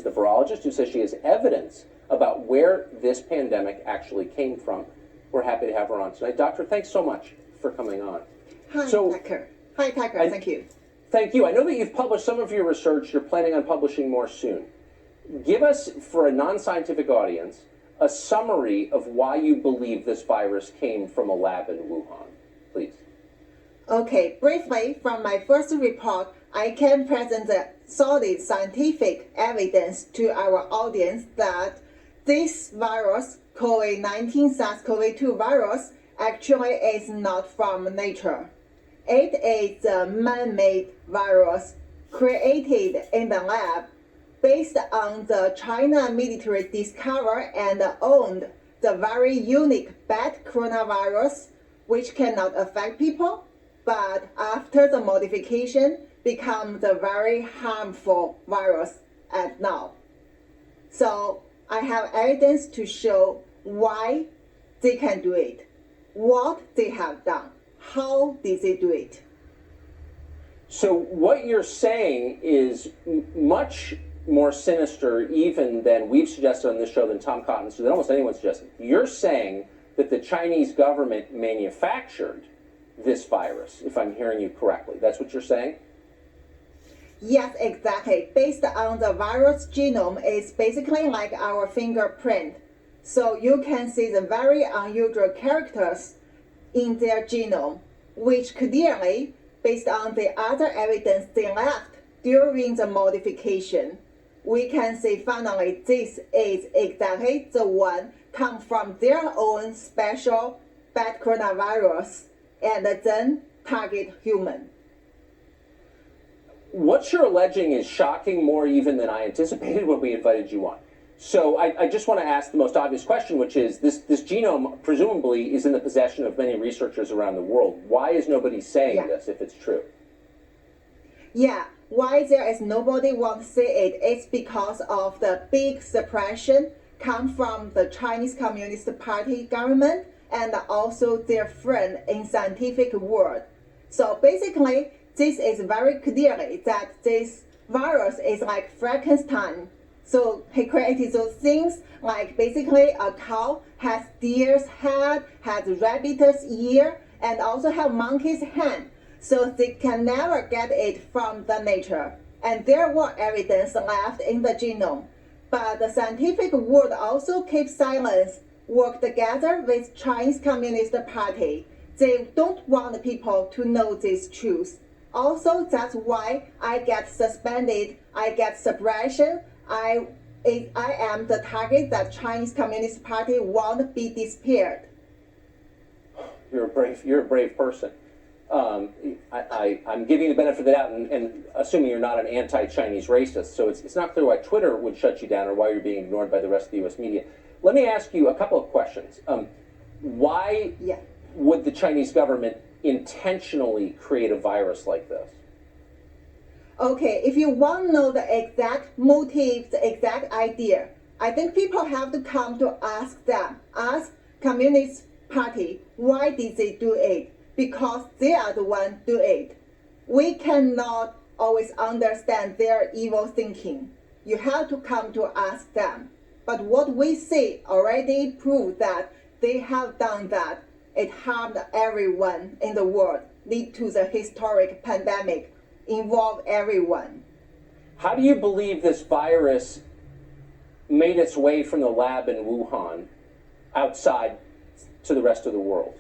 the virologist who says she has evidence about where this pandemic actually came from. We're happy to have her on tonight. Doctor, thanks so much for coming on. Hi, Tucker. Hi, Tucker. Thank you. Thank you. I know that you've published some of your research. You're planning on publishing more soon. Give us, for a non-scientific audience, a summary of why you believe this virus came from a lab in Wuhan, please. Okay, briefly, from my first report, I can present the solid scientific evidence to our audience that this virus, COVID-19 SARS-CoV-2 virus, actually is not from nature. It is a man-made virus created in the lab based on the China military discovered and owned the very unique bat coronavirus, which cannot affect people, but after the modification, become the very harmful virus at now. So I have evidence to show why they can do it, what they have done, how did they do it. So what you're saying is much more sinister even than we've suggested on this show, than Tom Cotton, than almost anyone suggested. You're saying that the Chinese government manufactured this virus, if I'm hearing you correctly. That's what you're saying? Yes, exactly. Based on the virus genome, it's basically like our fingerprint. So you can see the very unusual characters in their genome, which clearly, based on the other evidence they left during the modification, we can say finally this is exactly the one come from their own special bat coronavirus and then target human. What you're alleging is shocking more even than I anticipated when we invited you on. So I just want to ask the most obvious question, which is this genome presumably is in the possession of many researchers around the world. Why is nobody saying this if it's true? Yeah, why there is nobody want to say it? It's because of the big suppression come from the Chinese Communist Party government and also their friend in scientific world. So basically, this is very clearly that this virus is like Frankenstein. So he created those things like basically a cow has deer's head, has rabbit's ear, and also have monkey's hand. So they can never get it from the nature. And there were evidence left in the genome. But the scientific world also keeps silence, work together with Chinese Communist Party. They don't want people to know this truth. Also, that's why I get suspended, I get suppression, I am the target that Chinese Communist Party won't be disappeared. You're a brave person. I'm giving you the benefit of the doubt and assuming you're not an anti-Chinese racist, so it's not clear why Twitter would shut you down or why you're being ignored by the rest of the U.S. media. Let me ask you a couple of questions. Why would the Chinese government intentionally create a virus like this? Okay, if you want to know the exact motive, the exact idea, I think people have to come to ask them, ask Communist Party, why did they do it? Because they are the one do it. We cannot always understand their evil thinking. You have to come to ask them. But what we see already proves that they have done that. It harmed everyone in the world, lead to the historic pandemic, involve everyone. How do you believe this virus made its way from the lab in Wuhan outside to the rest of the world?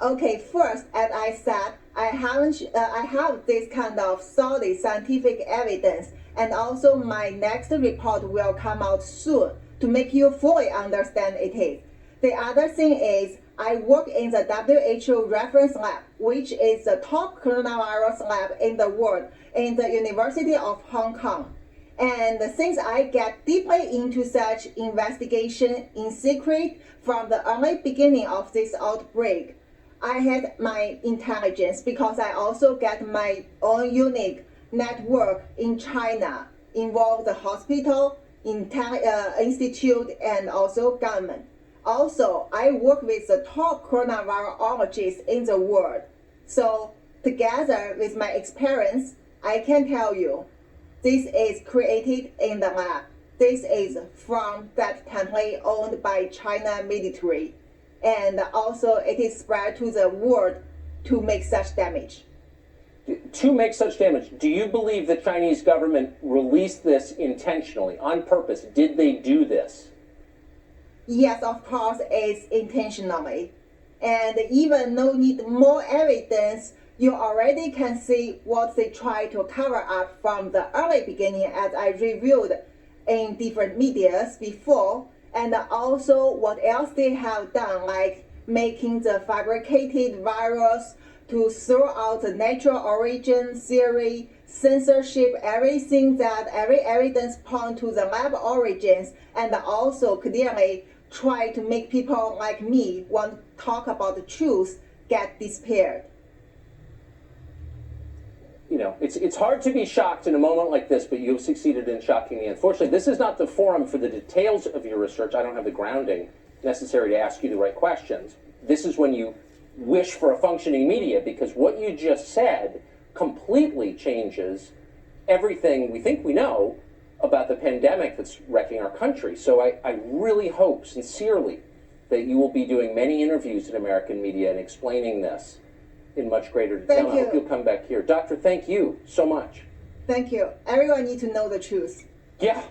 Okay, first, as I said, I have this kind of solid scientific evidence, and also my next report will come out soon to make you fully understand it. The other thing is, I work in the WHO reference lab, which is the top coronavirus lab in the world in the University of Hong Kong. And since I get deeply into such investigation in secret from the early beginning of this outbreak, I had my intelligence because I also get my own unique network in China, involve the hospital, institute, and also government. Also, I work with the top coronavirologists in the world. So together with my experience, I can tell you, this is created in the lab. This is from that template owned by China military. And also it is spread to the world to make such damage. To make such damage, do you believe the Chinese government released this intentionally, on purpose? Did they do this? Yes, of course, it's intentionally. And even no need more evidence, you already can see what they try to cover up from the early beginning, as I reviewed in different medias before, and also what else they have done, like making the fabricated virus to throw out the natural origin theory, censorship, everything that every evidence point to the lab origins, and also clearly try to make people like me want to talk about the truth get disappeared. You know, it's hard to be shocked in a moment like this, but you've succeeded in shocking me. Unfortunately, this is not the forum for the details of your research. I don't have the grounding necessary to ask you the right questions. This is when you wish for a functioning media, because what you just said completely changes everything we think we know about the pandemic that's wrecking our country. So I really hope, sincerely, that you will be doing many interviews in American media and explaining this in much greater detail. Thank I hope you. you'll come back here. Doctor, thank you so much. Thank you. Everyone needs to know the truth. Yeah.